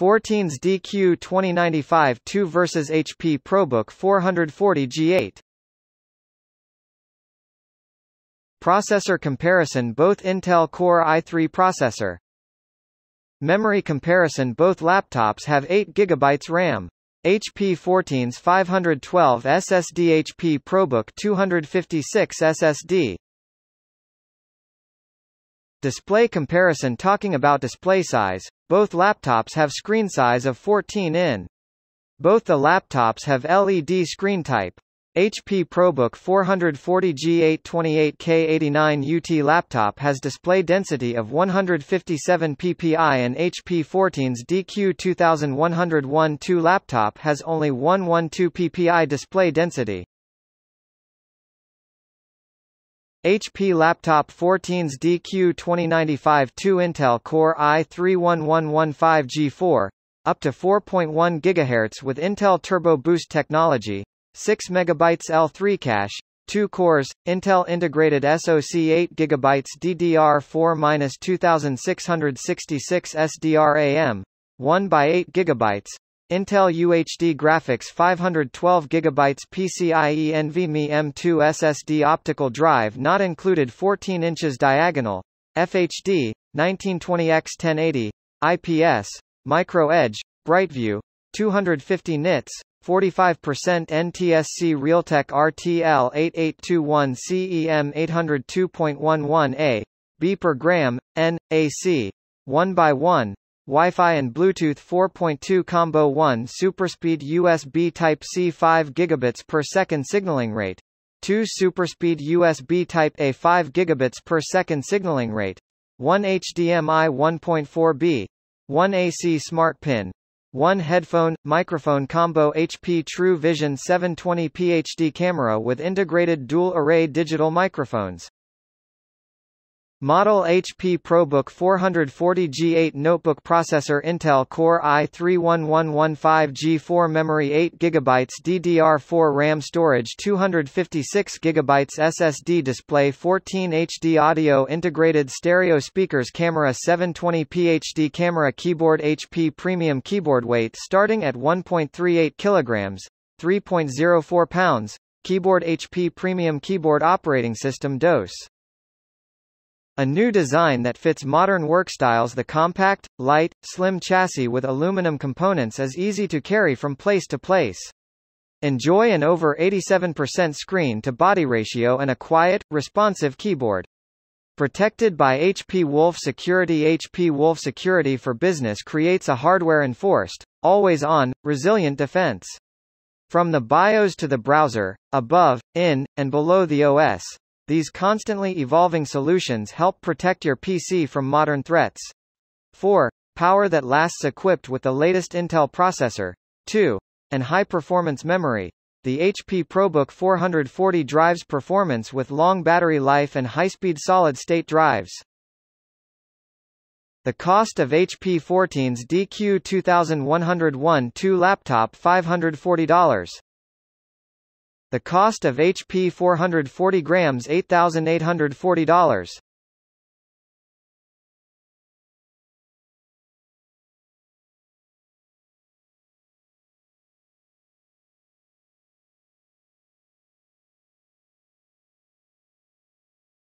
14s DQ2095TU vs HP ProBook 440G8. Processor comparison. Both Intel Core i3 processor. Memory comparison. Both laptops have 8 GB RAM. HP 14s 512 SSD, HP ProBook 256 SSD. Display comparison. Talking about display size, both laptops have screen size of 14 in. Both the laptops have LED screen type. HP ProBook 440G828K89 UT laptop has display density of 157 ppi and HP 14s DQ2101TU laptop has only 112 ppi display density. HP laptop 14s DQ2095TU Intel Core i3-1115G4, up to 4.1 GHz with Intel Turbo Boost technology, 6 MB L3 cache, 2 cores, Intel integrated SoC 8 GB DDR4-2666 SDRAM, 1 by 8 GB, Intel UHD graphics 512 GB PCIe NVMe M2 SSD optical drive not included 14 inches diagonal, FHD, 1920x1080, IPS, Micro Edge, BrightView, 250 nits, 45% NTSC Realtek RTL 8821 CEM 802.11a, B per gram, N, AC, 1x1, Wi-Fi and Bluetooth 4.2 Combo 1 Superspeed USB Type-C 5 gigabits per second signaling rate, 2 Superspeed USB Type-A 5 gigabits per second signaling rate, 1 HDMI 1.4b, 1 AC Smart Pin, 1 headphone, microphone combo HP True Vision 720p HD camera with integrated dual-array digital microphones. Model HP ProBook 440G8 Notebook Processor Intel Core i3-1115G4 Memory 8 GB DDR4 RAM Storage 256 GB SSD Display 14 HD Audio Integrated Stereo Speakers Camera 720p HD Camera Keyboard HP Premium Keyboard Weight starting at 1.38 kg, 3.04 pounds, Keyboard HP Premium Keyboard Operating System DOS. A new design that fits modern work styles. The compact, light, slim chassis with aluminum components is easy to carry from place to place. Enjoy an over 87% screen-to-body ratio and a quiet, responsive keyboard. Protected by HP Wolf Security. HP Wolf Security for Business creates a hardware-enforced, always-on, resilient defense. From the BIOS to the browser, above, in, and below the OS, these constantly evolving solutions help protect your PC from modern threats. 4. Power that lasts equipped with the latest Intel processor. 2. And high-performance memory. The HP ProBook 440 drives performance with long battery life and high-speed solid-state drives. The cost of HP 14's DQ2101TU laptop $540. The cost of HP 440 grams $8,840.